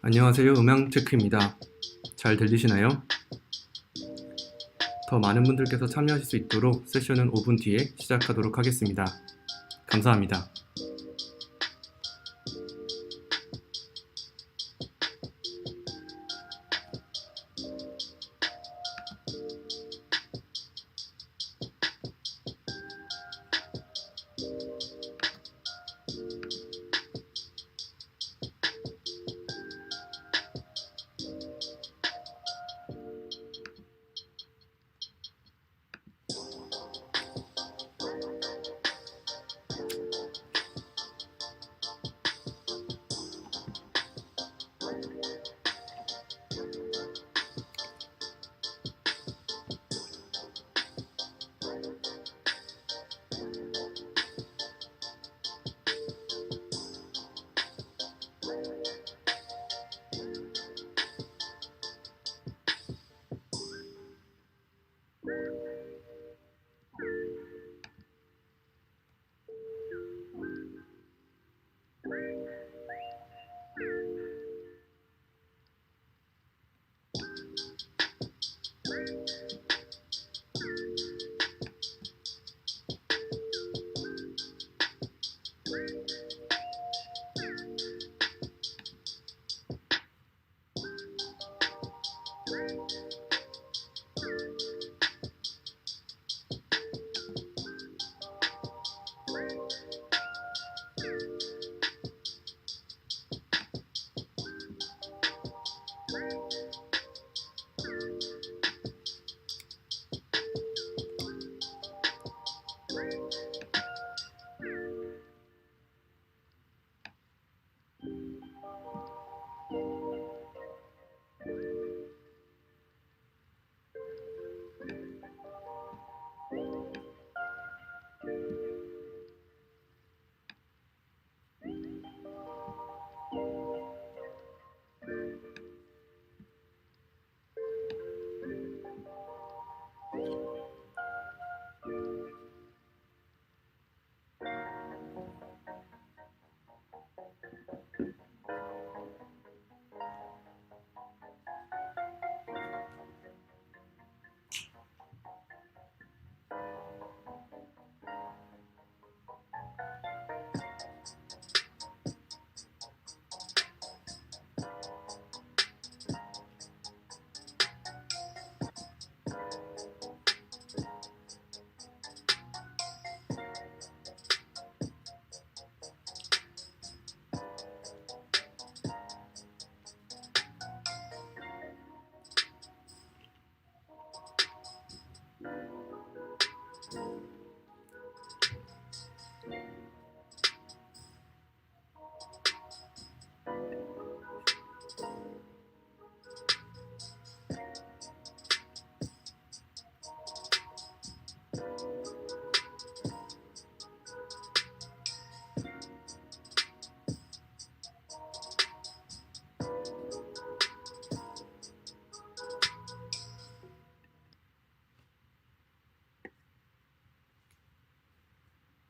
안녕하세요. 음향체크입니다. 잘 들리시나요? 더 많은 분들께서 참여하실 수 있도록 세션은 5분 뒤에 시작하도록 하겠습니다. 감사합니다.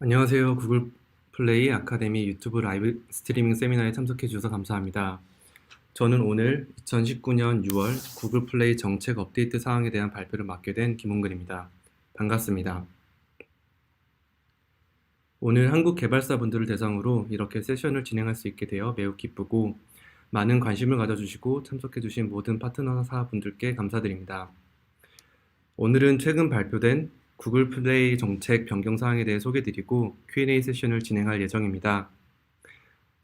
안녕하세요. 구글 플레이 아카데미 유튜브 라이브 스트리밍 세미나에 참석해 주셔서 감사합니다. 저는 오늘 2019년 6월 구글 플레이 정책 업데이트 사항에 대한 발표를 맡게 된 김홍근입니다. 반갑습니다. 오늘 한국 개발사분들을 대상으로 이렇게 세션을 진행할 수 있게 되어 매우 기쁘고 많은 관심을 가져주시고 참석해주신 모든 파트너사분들께 감사드립니다. 오늘은 최근 발표된 구글 플레이 정책 변경 사항에 대해 소개드리고 Q&A 세션을 진행할 예정입니다.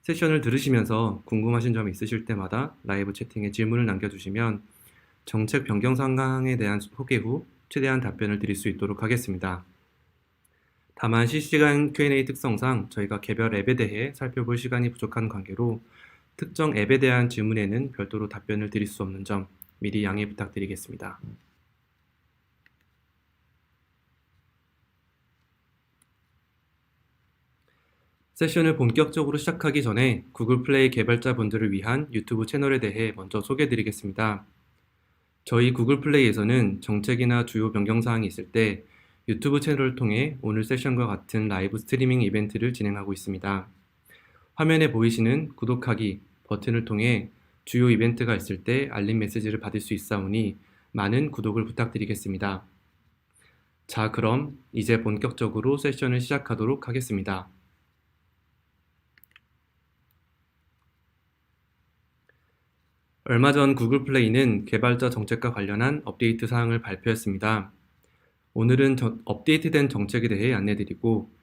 세션을 들으시면서 궁금하신 점이 있으실 때마다 라이브 채팅에 질문을 남겨주시면 정책 변경 사항에 대한 소개 후 최대한 답변을 드릴 수 있도록 하겠습니다. 다만 실시간 Q&A 특성상 저희가 개별 앱에 대해 살펴볼 시간이 부족한 관계로 특정 앱에 대한 질문에는 별도로 답변을 드릴 수 없는 점 미리 양해 부탁드리겠습니다. 세션을 본격적으로 시작하기 전에 구글 플레이 개발자분들을 위한 유튜브 채널에 대해 먼저 소개해드리겠습니다. 저희 구글 플레이에서는 정책이나 주요 변경사항이 있을 때 유튜브 채널을 통해 오늘 세션과 같은 라이브 스트리밍 이벤트를 진행하고 있습니다. 화면에 보이시는 구독하기 버튼을 통해 주요 이벤트가 있을 때 알림 메시지를 받을 수 있사오니 많은 구독을 부탁드리겠습니다. 자, 그럼 이제 본격적으로 세션을 시작하도록 하겠습니다. 얼마 전 구글 플레이는 개발자 정책과 관련한 업데이트 사항을 발표했습니다. 오늘은 업데이트된 정책에 대해 안내드리고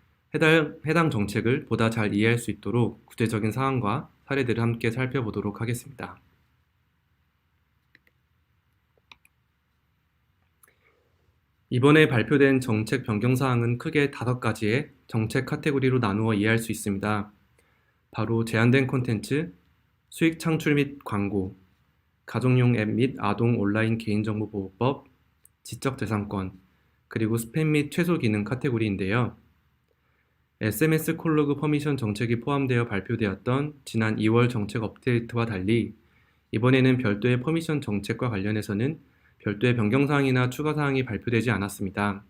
해당 정책을 보다 잘 이해할 수 있도록 구체적인 사항과 사례들을 함께 살펴보도록 하겠습니다. 이번에 발표된 정책 변경 사항은 크게 5가지의 정책 카테고리로 나누어 이해할 수 있습니다. 바로 제한된 콘텐츠, 수익 창출 및 광고, 가정용 앱 및 아동 온라인 개인정보보호법, 지적재산권, 그리고 스팸 및 최소 기능 카테고리인데요. SMS 콜로그 퍼미션 정책이 포함되어 발표되었던 지난 2월 정책 업데이트와 달리 이번에는 별도의 퍼미션 정책과 관련해서는 별도의 변경사항이나 추가사항이 발표되지 않았습니다.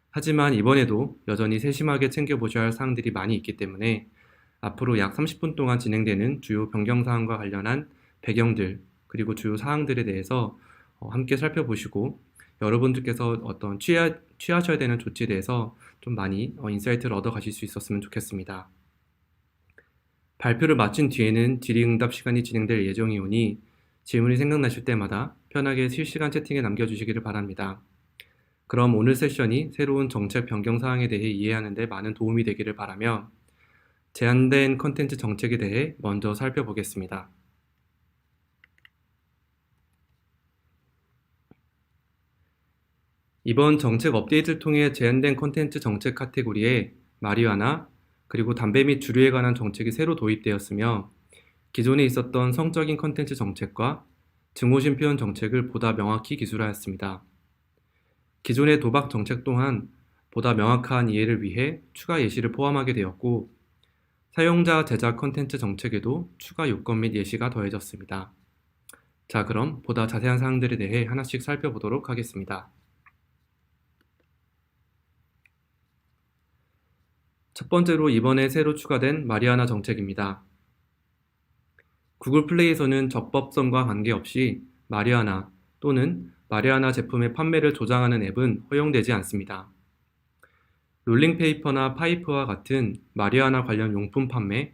하지만 이번에도 여전히 세심하게 챙겨보셔야 할 사항들이 많이 있기 때문에 앞으로 약 30분 동안 진행되는 주요 변경사항과 관련한 배경들 그리고 주요 사항들에 대해서 함께 살펴보시고 여러분들께서 어떤 취하셔야 되는 조치에 대해서 좀 많이 인사이트를 얻어 가실 수 있었으면 좋겠습니다. 발표를 마친 뒤에는 질의응답 시간이 진행될 예정이오니 질문이 생각나실 때마다 편하게 실시간 채팅에 남겨주시기를 바랍니다. 그럼 오늘 세션이 새로운 정책 변경 사항에 대해 이해하는 데 많은 도움이 되기를 바라며 제한된 콘텐츠 정책에 대해 먼저 살펴보겠습니다. 이번 정책 업데이트를 통해 제한된 콘텐츠 정책 카테고리에 마리화나 그리고 담배 및 주류에 관한 정책이 새로 도입되었으며 기존에 있었던 성적인 콘텐츠 정책과 증오심 표현 정책을 보다 명확히 기술하였습니다. 기존의 도박 정책 또한 보다 명확한 이해를 위해 추가 예시를 포함하게 되었고 사용자 제작 콘텐츠 정책에도 추가 요건 및 예시가 더해졌습니다. 자, 그럼 보다 자세한 사항들에 대해 하나씩 살펴보도록 하겠습니다. 첫 번째로 이번에 새로 추가된 마리화나 정책입니다. 구글 플레이에서는 적법성과 관계없이 마리화나 또는 마리화나 제품의 판매를 조장하는 앱은 허용되지 않습니다. 롤링페이퍼나 파이프와 같은 마리화나 관련 용품 판매,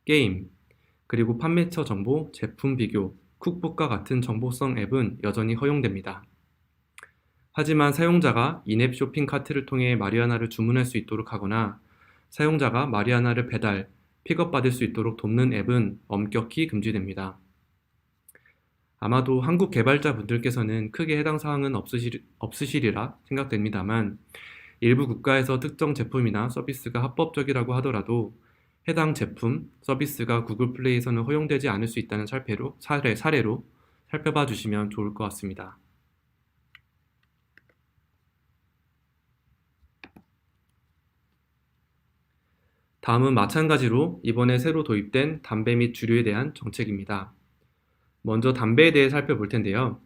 게임, 그리고 판매처 정보, 제품 비교, 쿡북과 같은 정보성 앱은 여전히 허용됩니다. 하지만 사용자가 인앱 쇼핑 카트를 통해 마리화나를 주문할 수 있도록 하거나 사용자가 마리화나를 배달, 픽업받을 수 있도록 돕는 앱은 엄격히 금지됩니다. 아마도 한국 개발자분들께서는 크게 해당 사항은 없으시리라 생각됩니다만 일부 국가에서 특정 제품이나 서비스가 합법적이라고 하더라도 해당 제품, 서비스가 구글 플레이에서는 허용되지 않을 수 있다는 사례로 살펴봐 주시면 좋을 것 같습니다. 다음은 마찬가지로 이번에 새로 도입된 담배 및 주류에 대한 정책입니다. 먼저 담배에 대해 살펴볼 텐데요.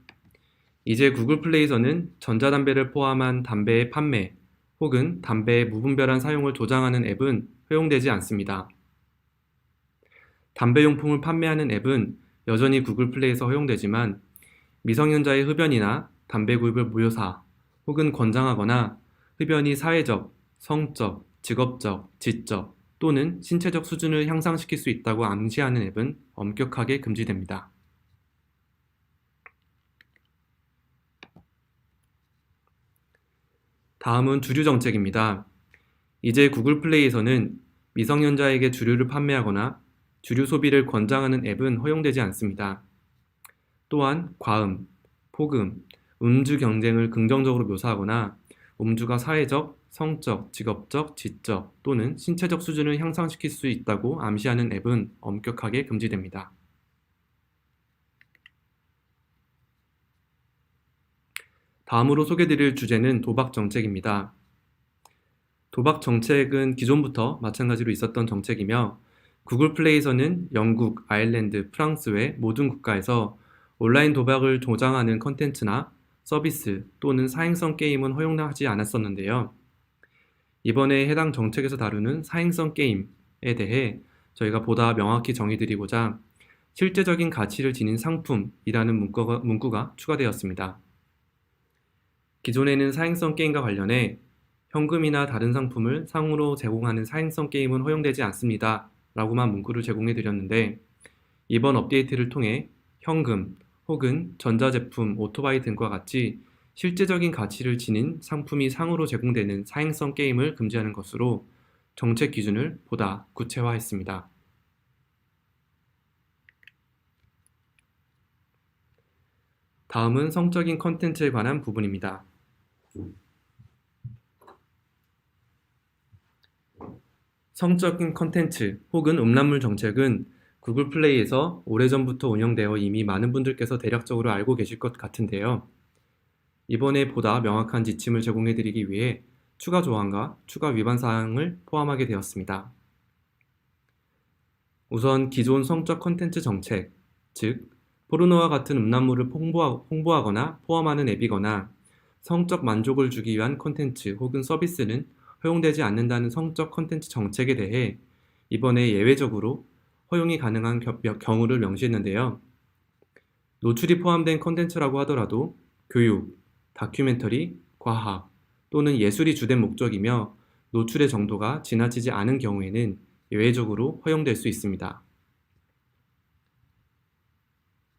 이제 구글 플레이에서는 전자담배를 포함한 담배의 판매 혹은 담배의 무분별한 사용을 조장하는 앱은 허용되지 않습니다. 담배용품을 판매하는 앱은 여전히 구글 플레이에서 허용되지만 미성년자의 흡연이나 담배 구입을 무효사 혹은 권장하거나 흡연이 사회적, 성적, 직업적, 지적 또는 신체적 수준을 향상시킬 수 있다고 암시하는 앱은 엄격하게 금지됩니다. 다음은 주류 정책입니다. 이제 구글 플레이에서는 미성년자에게 주류를 판매하거나 주류 소비를 권장하는 앱은 허용되지 않습니다. 또한 과음, 폭음, 음주 경쟁을 긍정적으로 묘사하거나 음주가 사회적, 성적, 직업적, 지적 또는 신체적 수준을 향상시킬 수 있다고 암시하는 앱은 엄격하게 금지됩니다. 다음으로 소개드릴 주제는 도박 정책입니다. 도박 정책은 기존부터 마찬가지로 있었던 정책이며 구글 플레이에서는 영국, 아일랜드, 프랑스 외 모든 국가에서 온라인 도박을 조장하는 컨텐츠나 서비스 또는 사행성 게임은 허용하지 않았었는데요. 이번에 해당 정책에서 다루는 사행성 게임에 대해 저희가 보다 명확히 정의드리고자 실제적인 가치를 지닌 상품이라는 문구가 추가되었습니다. 기존에는 사행성 게임과 관련해 현금이나 다른 상품을 상으로 제공하는 사행성 게임은 허용되지 않습니다 라고만 문구를 제공해 드렸는데, 이번 업데이트를 통해 현금 혹은 전자제품, 오토바이 등과 같이 실제적인 가치를 지닌 상품이 상으로 제공되는 사행성 게임을 금지하는 것으로 정책 기준을 보다 구체화했습니다. 다음은 성적인 콘텐츠에 관한 부분입니다. 성적인 콘텐츠 혹은 음란물 정책은 구글 플레이에서 오래전부터 운영되어 이미 많은 분들께서 대략적으로 알고 계실 것 같은데요. 이번에 보다 명확한 지침을 제공해드리기 위해 추가 조항과 추가 위반 사항을 포함하게 되었습니다. 우선 기존 성적 콘텐츠 정책, 즉 포르노와 같은 음란물을 홍보하거나 포함하는 앱이거나 성적 만족을 주기 위한 콘텐츠 혹은 서비스는 허용되지 않는다는 성적 콘텐츠 정책에 대해 이번에 예외적으로 허용이 가능한 경우를 명시했는데요. 노출이 포함된 콘텐츠라고 하더라도 교육, 다큐멘터리, 과학 또는 예술이 주된 목적이며 노출의 정도가 지나치지 않은 경우에는 예외적으로 허용될 수 있습니다.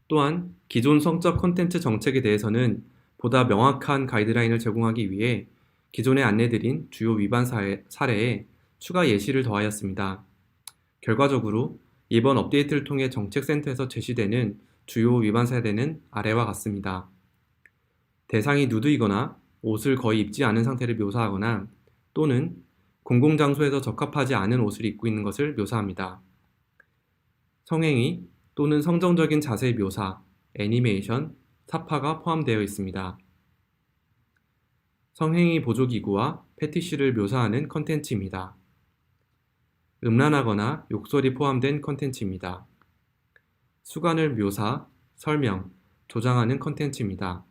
또한 기존 성적 콘텐츠 정책에 대해서는 보다 명확한 가이드라인을 제공하기 위해 기존에 안내드린 주요 위반 사례에 추가 예시를 더하였습니다. 결과적으로 이번 업데이트를 통해 정책센터에서 제시되는 주요 위반 사례는 아래와 같습니다. 대상이 누드이거나 옷을 거의 입지 않은 상태를 묘사하거나 또는 공공장소에서 적합하지 않은 옷을 입고 있는 것을 묘사합니다. 성행위 또는 성정적인 자세 묘사, 애니메이션, 사파가 포함되어 있습니다. 성행위 보조기구와 패티시를 묘사하는 컨텐츠입니다. 음란하거나 욕설이 포함된 컨텐츠입니다. 수간을 묘사, 설명, 조장하는 컨텐츠입니다.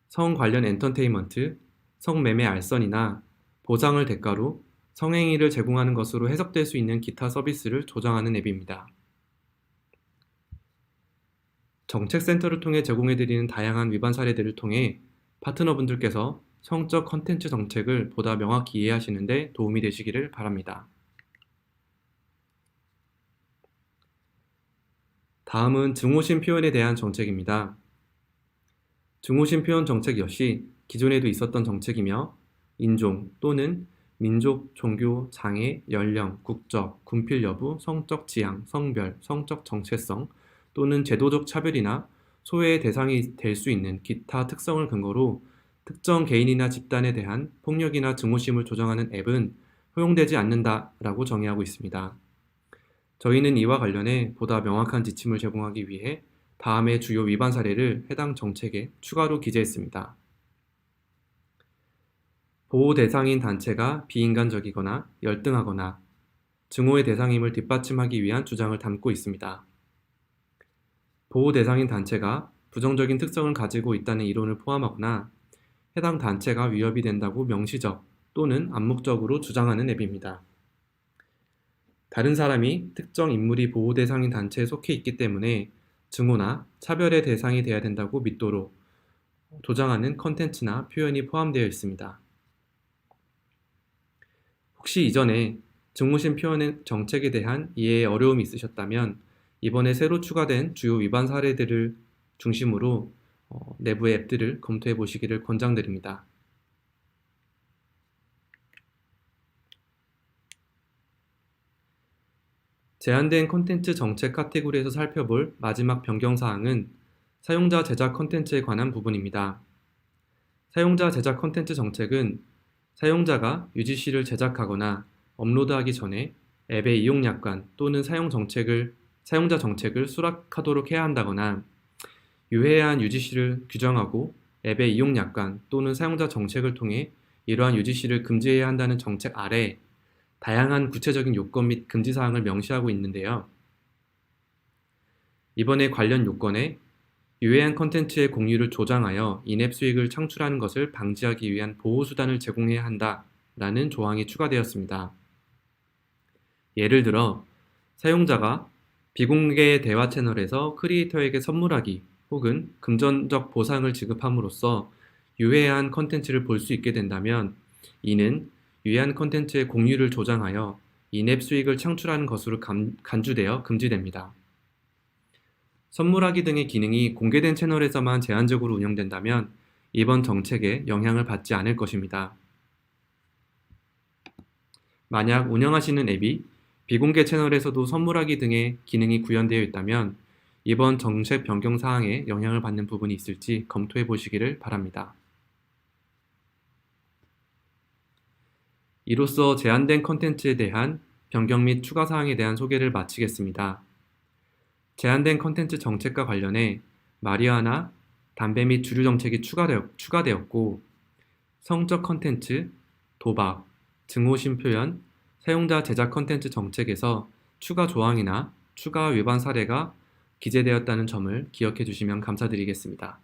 성 관련 엔터테인먼트, 성매매 알선이나 보상을 대가로 성행위를 제공하는 것으로 해석될 수 있는 기타 서비스를 조장하는 앱입니다. 정책센터를 통해 제공해드리는 다양한 위반 사례들을 통해 파트너분들께서 성적 컨텐츠 정책을 보다 명확히 이해하시는 데 도움이 되시기를 바랍니다. 다음은 증오심 표현에 대한 정책입니다. 증오심 표현 정책 역시 기존에도 있었던 정책이며 인종 또는 민족, 종교, 장애, 연령, 국적, 군필 여부, 성적 지향, 성별, 성적 정체성 또는 제도적 차별이나 소외의 대상이 될 수 있는 기타 특성을 근거로 특정 개인이나 집단에 대한 폭력이나 증오심을 조장하는 앱은 허용되지 않는다라고 정의하고 있습니다. 저희는 이와 관련해 보다 명확한 지침을 제공하기 위해 다음의 주요 위반 사례를 해당 정책에 추가로 기재했습니다. 보호 대상인 단체가 비인간적이거나 열등하거나 증오의 대상임을 뒷받침하기 위한 주장을 담고 있습니다. 보호 대상인 단체가 부정적인 특성을 가지고 있다는 이론을 포함하거나 해당 단체가 위협이 된다고 명시적 또는 암묵적으로 주장하는 앱입니다. 다른 사람이 특정 인물이 보호 대상인 단체에 속해 있기 때문에 증오나 차별의 대상이 되어야 된다고 믿도록 조장하는 컨텐츠나 표현이 포함되어 있습니다. 혹시 이전에 증오심 표현의 정책에 대한 이해에 어려움이 있으셨다면 이번에 새로 추가된 주요 위반 사례들을 중심으로 내부의 앱들을 검토해 보시기를 권장드립니다. 제한된 콘텐츠 정책 카테고리에서 살펴볼 마지막 변경사항은 사용자 제작 콘텐츠에 관한 부분입니다. 사용자 제작 콘텐츠 정책은 사용자가 UGC를 제작하거나 업로드하기 전에 앱의 이용약관 또는 사용자 정책을 수락하도록 해야 한다거나 유해한 UGC를 규정하고 앱의 이용약관 또는 사용자 정책을 통해 이러한 UGC를 금지해야 한다는 정책 아래 다양한 구체적인 요건 및 금지사항을 명시하고 있는데요. 이번에 관련 요건에 유해한 콘텐츠의 공유를 조장하여 인앱 수익을 창출하는 것을 방지하기 위한 보호수단을 제공해야 한다라는 조항이 추가되었습니다. 예를 들어 사용자가 비공개 대화 채널에서 크리에이터에게 선물하기 혹은 금전적 보상을 지급함으로써 유해한 컨텐츠를 볼 수 있게 된다면 이는 유해한 컨텐츠의 공유를 조장하여 인앱 수익을 창출하는 것으로 간주되어 금지됩니다. 선물하기 등의 기능이 공개된 채널에서만 제한적으로 운영된다면 이번 정책에 영향을 받지 않을 것입니다. 만약 운영하시는 앱이 비공개 채널에서도 선물하기 등의 기능이 구현되어 있다면 이번 정책 변경 사항에 영향을 받는 부분이 있을지 검토해 보시기를 바랍니다. 이로써 제한된 컨텐츠에 대한 변경 및 추가 사항에 대한 소개를 마치겠습니다. 제한된 컨텐츠 정책과 관련해 마리화나 담배 및 주류 정책이 추가되었고 성적 컨텐츠, 도박, 증오심 표현, 사용자 제작 컨텐츠 정책에서 추가 조항이나 추가 위반 사례가 기재되었다는 점을 기억해 주시면 감사드리겠습니다.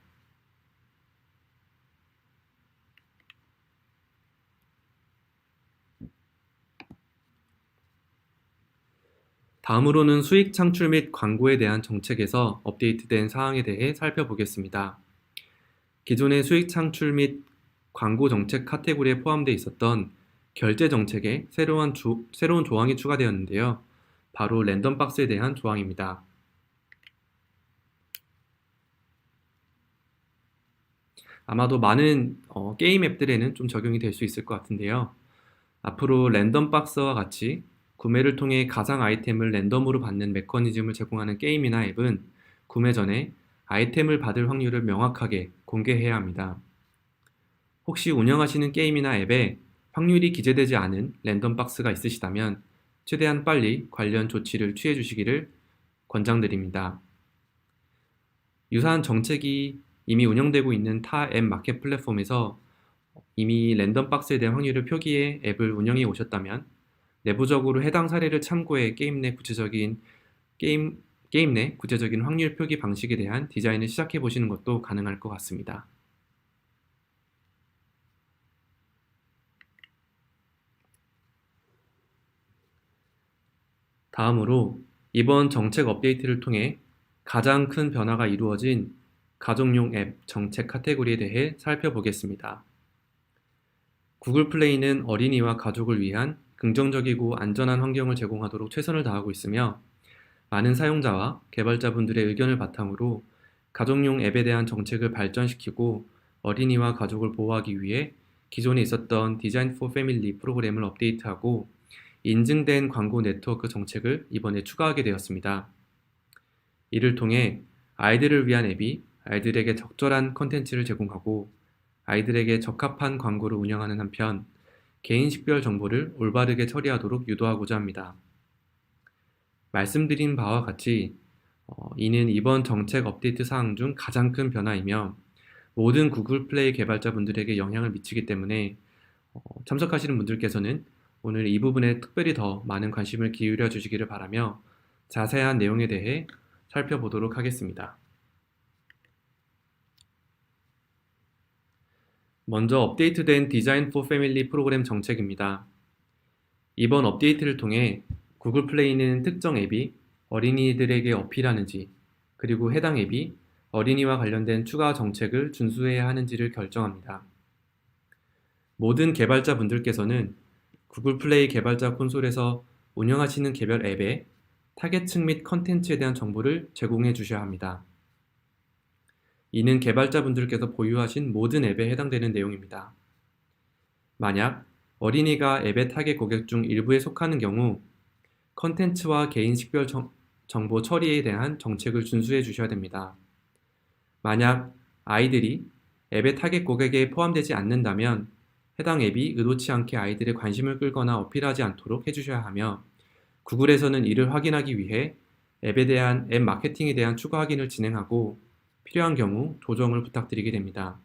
다음으로는 수익 창출 및 광고에 대한 정책에서 업데이트된 사항에 대해 살펴보겠습니다. 기존의 수익 창출 및 광고 정책 카테고리에 포함되어 있었던 결제 정책에 새로운 조항이 추가되었는데요. 바로 랜덤박스에 대한 조항입니다. 아마도 많은 게임 앱들에는 좀 적용이 될 수 있을 것 같은데요. 앞으로 랜덤박스와 같이 구매를 통해 가상 아이템을 랜덤으로 받는 메커니즘을 제공하는 게임이나 앱은 구매 전에 아이템을 받을 확률을 명확하게 공개해야 합니다. 혹시 운영하시는 게임이나 앱에 확률이 기재되지 않은 랜덤박스가 있으시다면 최대한 빨리 관련 조치를 취해 주시기를 권장드립니다. 유사한 정책이 이미 운영되고 있는 타 앱 마켓 플랫폼에서 이미 랜덤박스에 대한 확률을 표기해 앱을 운영해 오셨다면 내부적으로 해당 사례를 참고해 게임 내 구체적인 확률 표기 방식에 대한 디자인을 시작해 보시는 것도 가능할 것 같습니다. 다음으로 이번 정책 업데이트를 통해 가장 큰 변화가 이루어진 가정용 앱 정책 카테고리에 대해 살펴보겠습니다. 구글 플레이는 어린이와 가족을 위한 긍정적이고 안전한 환경을 제공하도록 최선을 다하고 있으며 많은 사용자와 개발자분들의 의견을 바탕으로 가정용 앱에 대한 정책을 발전시키고 어린이와 가족을 보호하기 위해 기존에 있었던 디자인 포 패밀리 프로그램을 업데이트하고 인증된 광고 네트워크 정책을 이번에 추가하게 되었습니다. 이를 통해 아이들을 위한 앱이 아이들에게 적절한 컨텐츠를 제공하고 아이들에게 적합한 광고를 운영하는 한편 개인 식별 정보를 올바르게 처리하도록 유도하고자 합니다. 말씀드린 바와 같이 이는 이번 정책 업데이트 사항 중 가장 큰 변화이며 모든 구글 플레이 개발자분들에게 영향을 미치기 때문에 참석하시는 분들께서는 오늘 이 부분에 특별히 더 많은 관심을 기울여 주시기를 바라며 자세한 내용에 대해 살펴보도록 하겠습니다. 먼저 업데이트된 디자인 포 패밀리 프로그램 정책입니다. 이번 업데이트를 통해 구글 플레이는 특정 앱이 어린이들에게 어필하는지 그리고 해당 앱이 어린이와 관련된 추가 정책을 준수해야 하는지를 결정합니다. 모든 개발자분들께서는 구글 플레이 개발자 콘솔에서 운영하시는 개별 앱에 타겟층 및 컨텐츠에 대한 정보를 제공해 주셔야 합니다. 이는 개발자분들께서 보유하신 모든 앱에 해당되는 내용입니다. 만약 어린이가 앱의 타겟 고객 중 일부에 속하는 경우 컨텐츠와 개인 식별 정보 처리에 대한 정책을 준수해 주셔야 됩니다. 만약 아이들이 앱의 타겟 고객에 포함되지 않는다면 해당 앱이 의도치 않게 아이들의 관심을 끌거나 어필하지 않도록 해주셔야 하며 구글에서는 이를 확인하기 위해 앱에 대한 앱 마케팅에 대한 추가 확인을 진행하고 필요한 경우 조정을 부탁드리게 됩니다.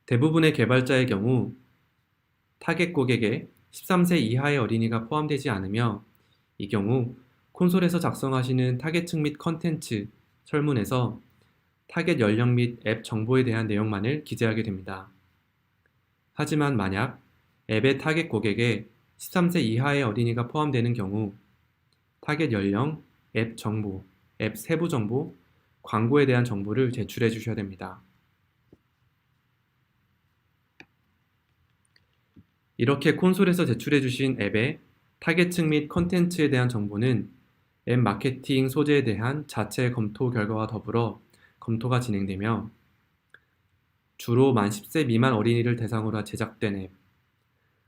대부분의 개발자의 경우 타겟 고객에 13세 이하의 어린이가 포함되지 않으며 이 경우 콘솔에서 작성하시는 타겟층 및 컨텐츠 설문에서 타겟 연령 및 앱 정보에 대한 내용만을 기재하게 됩니다. 하지만 만약 앱의 타겟 고객에 13세 이하의 어린이가 포함되는 경우 타겟 연령, 앱 정보, 앱 세부 정보, 광고에 대한 정보를 제출해 주셔야 됩니다. 이렇게 콘솔에서 제출해 주신 앱의 타겟층 및 컨텐츠에 대한 정보는 앱 마케팅 소재에 대한 자체 검토 결과와 더불어 검토가 진행되며 주로 만 10세 미만 어린이를 대상으로 제작된 앱,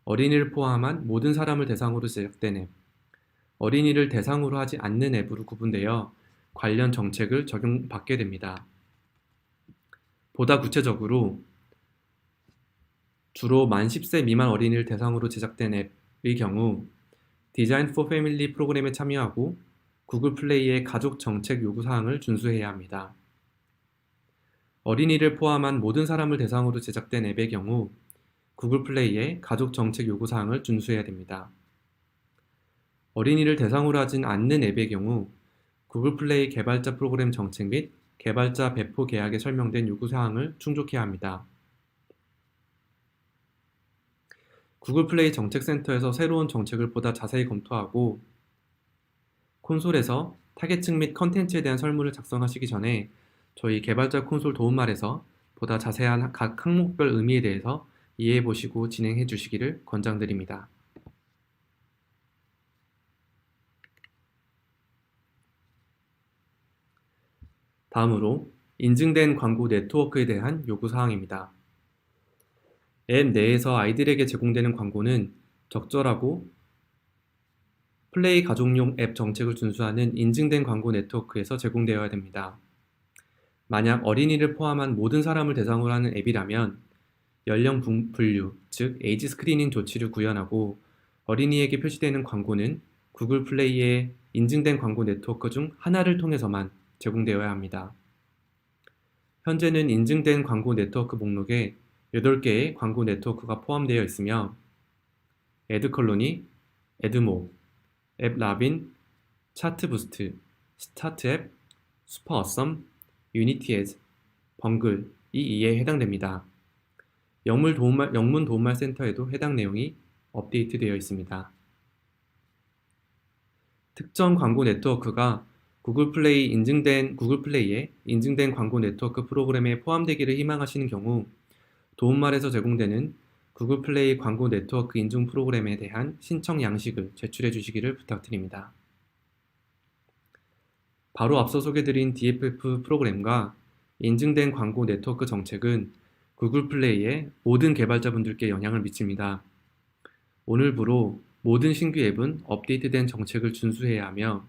어린이를 포함한 모든 사람을 대상으로 제작된 앱, 어린이를 대상으로 하지 않는 앱으로 구분되어 관련 정책을 적용받게 됩니다. 보다 구체적으로 주로 만 10세 미만 어린이를 대상으로 제작된 앱의 경우 디자인 포 패밀리 프로그램에 참여하고 구글 플레이의 가족 정책 요구사항을 준수해야 합니다. 어린이를 포함한 모든 사람을 대상으로 제작된 앱의 경우 구글 플레이의 가족 정책 요구사항을 준수해야 됩니다. 어린이를 대상으로 하진 않는 앱의 경우 구글 플레이 개발자 프로그램 정책 및 개발자 배포 계약에 설명된 요구사항을 충족해야 합니다. 구글 플레이 정책센터에서 새로운 정책을 보다 자세히 검토하고 콘솔에서 타겟층 및 컨텐츠에 대한 설문을 작성하시기 전에 저희 개발자 콘솔 도움말에서 보다 자세한 각 항목별 의미에 대해서 이해해 보시고 진행해 주시기를 권장드립니다. 다음으로 인증된 광고 네트워크에 대한 요구사항입니다. 앱 내에서 아이들에게 제공되는 광고는 적절하고 플레이 가족용 앱 정책을 준수하는 인증된 광고 네트워크에서 제공되어야 됩니다. 만약 어린이를 포함한 모든 사람을 대상으로 하는 앱이라면 연령 분류, 즉 에이지 스크리닝 조치를 구현하고 어린이에게 표시되는 광고는 구글 플레이의 인증된 광고 네트워크 중 하나를 통해서만 제공되어야 합니다. 현재는 인증된 광고 네트워크 목록에 8개의 광고 네트워크가 포함되어 있으며 애드컬로니, 애드모, 앱라빈, 차트부스트, 스타트앱, 슈퍼어썸, 유니티에즈, 벙글 이 이에 해당됩니다. 영문 도움말 센터에도 해당 내용이 업데이트되어 있습니다. 특정 광고 네트워크가 구글 플레이의 인증된 광고 네트워크 프로그램에 포함되기를 희망하시는 경우 도움말에서 제공되는 구글 플레이 광고 네트워크 인증 프로그램에 대한 신청 양식을 제출해 주시기를 부탁드립니다. 바로 앞서 소개드린 DFF 프로그램과 인증된 광고 네트워크 정책은 구글 플레이의 모든 개발자분들께 영향을 미칩니다. 오늘부로 모든 신규 앱은 업데이트된 정책을 준수해야 하며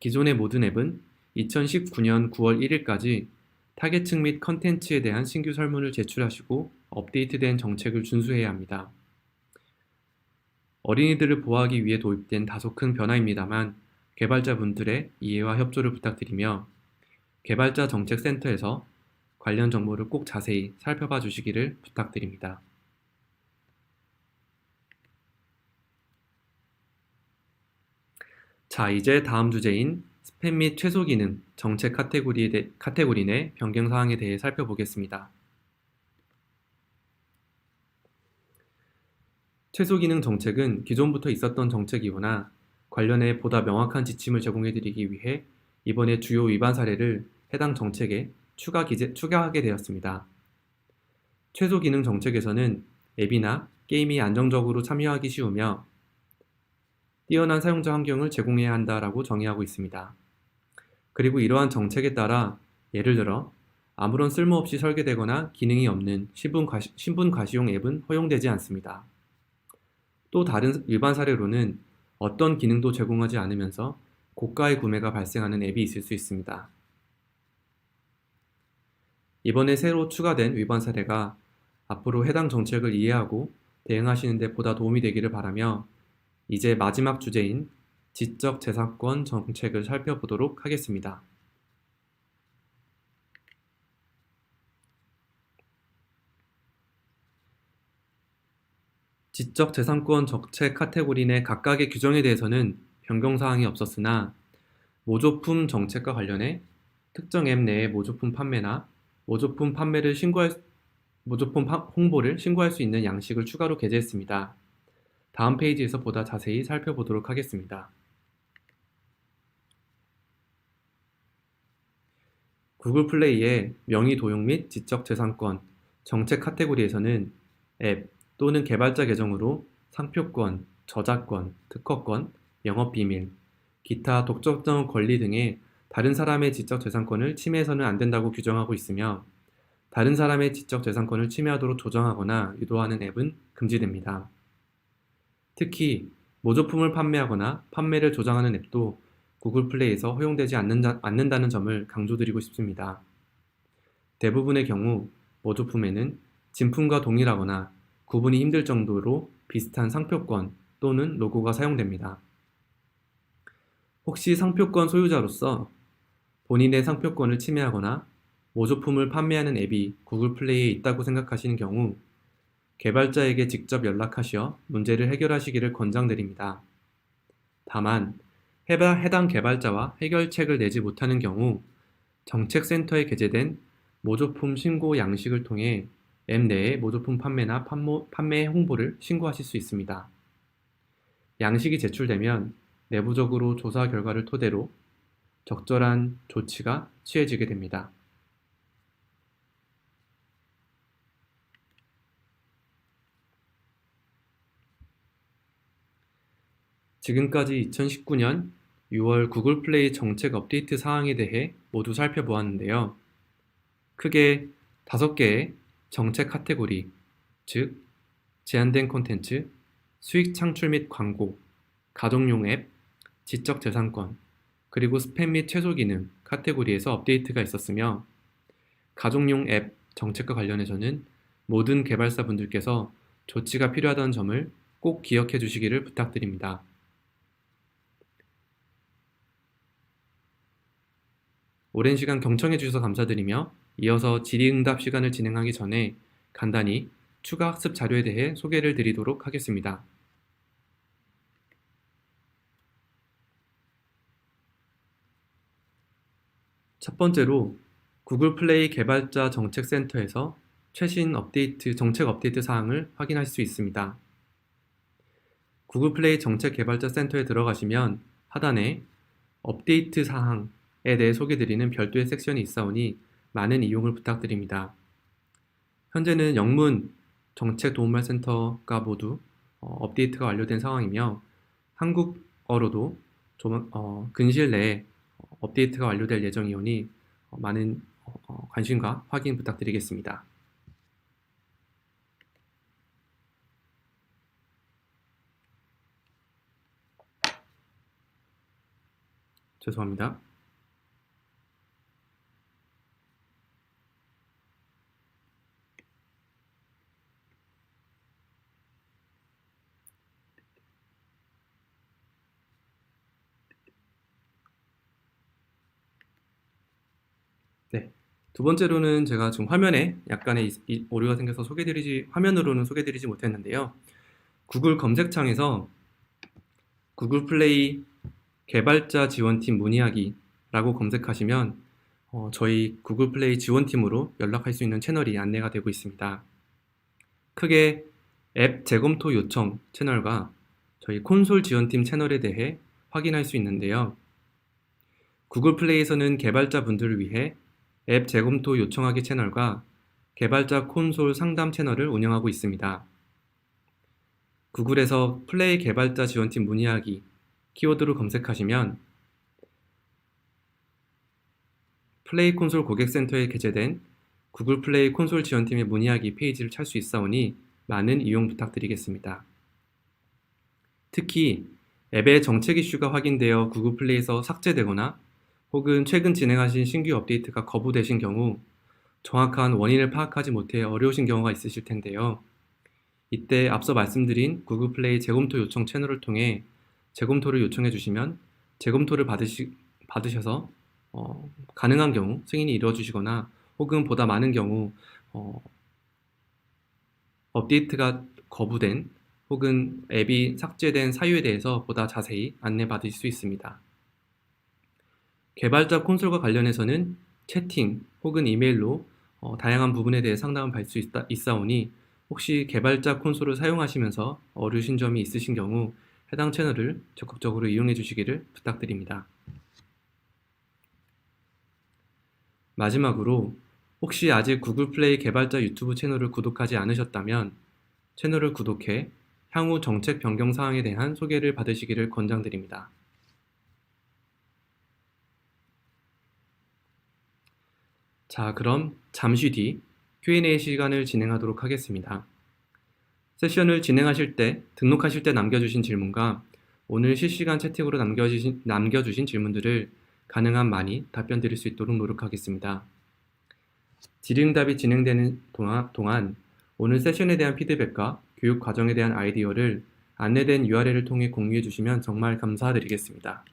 기존의 모든 앱은 2019년 9월 1일까지 타겟층 및 컨텐츠에 대한 신규 설문을 제출하시고 업데이트된 정책을 준수해야 합니다. 어린이들을 보호하기 위해 도입된 다소 큰 변화입니다만 개발자분들의 이해와 협조를 부탁드리며 개발자 정책센터에서 관련 정보를 꼭 자세히 살펴봐 주시기를 부탁드립니다. 자, 이제 다음 주제인 스팸 및 최소 기능 정책 카테고리 내 변경 사항에 대해 살펴보겠습니다. 최소 기능 정책은 기존부터 있었던 정책이거나 관련해 보다 명확한 지침을 제공해드리기 위해 이번에 주요 위반 사례를 해당 정책에 추가하게 되었습니다. 최소 기능 정책에서는 앱이나 게임이 안정적으로 참여하기 쉬우며 뛰어난 사용자 환경을 제공해야 한다라고 정의하고 있습니다. 그리고 이러한 정책에 따라 예를 들어 아무런 쓸모없이 설계되거나 기능이 없는 신분 과시용 앱은 허용되지 않습니다. 또 다른 위반 사례로는 어떤 기능도 제공하지 않으면서 고가의 구매가 발생하는 앱이 있을 수 있습니다. 이번에 새로 추가된 위반 사례가 앞으로 해당 정책을 이해하고 대응하시는 데 보다 도움이 되기를 바라며 이제 마지막 주제인 지적 재산권 정책을 살펴보도록 하겠습니다. 지적 재산권 정책 카테고리 내 각각의 규정에 대해서는 변경사항이 없었으나 모조품 정책과 관련해 특정 앱 내의 모조품 판매나 모조품 홍보를 신고할 수 있는 양식을 추가로 게재했습니다. 다음 페이지에서 보다 자세히 살펴보도록 하겠습니다. 구글 플레이의 명의 도용 및 지적재산권 정책 카테고리에서는 앱 또는 개발자 계정으로 상표권, 저작권, 특허권, 영업비밀, 기타 독점적 권리 등의 다른 사람의 지적재산권을 침해해서는 안 된다고 규정하고 있으며 다른 사람의 지적재산권을 침해하도록 조정하거나 유도하는 앱은 금지됩니다. 특히 모조품을 판매하거나 판매를 조장하는 앱도 구글 플레이에서 허용되지 않는다는 점을 강조드리고 싶습니다. 대부분의 경우 모조품에는 진품과 동일하거나 구분이 힘들 정도로 비슷한 상표권 또는 로고가 사용됩니다. 혹시 상표권 소유자로서 본인의 상표권을 침해하거나 모조품을 판매하는 앱이 구글 플레이에 있다고 생각하시는 경우 개발자에게 직접 연락하시어 문제를 해결하시기를 권장드립니다. 다만 해당 개발자와 해결책을 내지 못하는 경우 정책센터에 게재된 모조품 신고 양식을 통해 앱 내에 모조품 판매나 판매 홍보를 신고하실 수 있습니다. 양식이 제출되면 내부적으로 조사 결과를 토대로 적절한 조치가 취해지게 됩니다. 지금까지 2019년 6월 구글 플레이 정책 업데이트 사항에 대해 모두 살펴보았는데요. 크게 5개의 정책 카테고리, 즉 제한된 콘텐츠, 수익 창출 및 광고, 가정용 앱, 지적재산권, 그리고 스팸 및 최소 기능 카테고리에서 업데이트가 있었으며 가정용 앱 정책과 관련해서는 모든 개발사분들께서 조치가 필요하다는 점을 꼭 기억해 주시기를 부탁드립니다. 오랜 시간 경청해 주셔서 감사드리며 이어서 질의응답 시간을 진행하기 전에 간단히 추가 학습 자료에 대해 소개를 드리도록 하겠습니다. 첫 번째로 구글 플레이 개발자 정책센터에서 최신 정책 업데이트 사항을 확인할 수 있습니다. 구글 플레이 정책 개발자 센터에 들어가시면 하단에 업데이트 사항에 대해 소개드리는 별도의 섹션이 있사오니 많은 이용을 부탁드립니다. 현재는 영문 정책 도움말 센터가 모두 업데이트가 완료된 상황이며 한국어로도 근시일 내에 업데이트가 완료될 예정이오니 많은 관심과 확인 부탁드리겠습니다. 죄송합니다. 네. 두 번째로는 제가 지금 화면에 약간의 오류가 생겨서 화면으로는 소개드리지 못했는데요. 구글 검색창에서 구글 플레이 개발자 지원팀 문의하기라고 검색하시면 저희 구글 플레이 지원팀으로 연락할 수 있는 채널이 안내가 되고 있습니다. 크게 앱 재검토 요청 채널과 저희 콘솔 지원팀 채널에 대해 확인할 수 있는데요. 구글 플레이에서는 개발자분들을 위해 앱 재검토 요청하기 채널과 개발자 콘솔 상담 채널을 운영하고 있습니다. 구글에서 플레이 개발자 지원팀 문의하기 키워드로 검색하시면 플레이 콘솔 고객센터에 게재된 구글 플레이 콘솔 지원팀의 문의하기 페이지를 찾을 수 있사오니 많은 이용 부탁드리겠습니다. 특히 앱의 정책 이슈가 확인되어 구글 플레이에서 삭제되거나 혹은 최근 진행하신 신규 업데이트가 거부되신 경우 정확한 원인을 파악하지 못해 어려우신 경우가 있으실 텐데요. 이때 앞서 말씀드린 구글 플레이 재검토 요청 채널을 통해 재검토를 요청해 주시면 재검토를 받으셔서 가능한 경우 승인이 이루어지시거나 혹은 보다 많은 경우 업데이트가 거부된 혹은 앱이 삭제된 사유에 대해서 보다 자세히 안내받으실 수 있습니다. 개발자 콘솔과 관련해서는 채팅 혹은 이메일로 다양한 부분에 대해 상담을 받을 수 있사오니 혹시 개발자 콘솔을 사용하시면서 어려우신 점이 있으신 경우 해당 채널을 적극적으로 이용해 주시기를 부탁드립니다. 마지막으로 혹시 아직 구글 플레이 개발자 유튜브 채널을 구독하지 않으셨다면 채널을 구독해 향후 정책 변경 사항에 대한 소개를 받으시기를 권장드립니다. 자, 그럼 잠시 뒤 Q&A 시간을 진행하도록 하겠습니다. 세션을 진행하실 때, 등록하실 때 남겨주신 질문과 오늘 실시간 채팅으로 남겨주신 질문들을 가능한 많이 답변 드릴 수 있도록 노력하겠습니다. 질의응답이 진행되는 동안 오늘 세션에 대한 피드백과 교육 과정에 대한 아이디어를 안내된 URL을 통해 공유해 주시면 정말 감사드리겠습니다.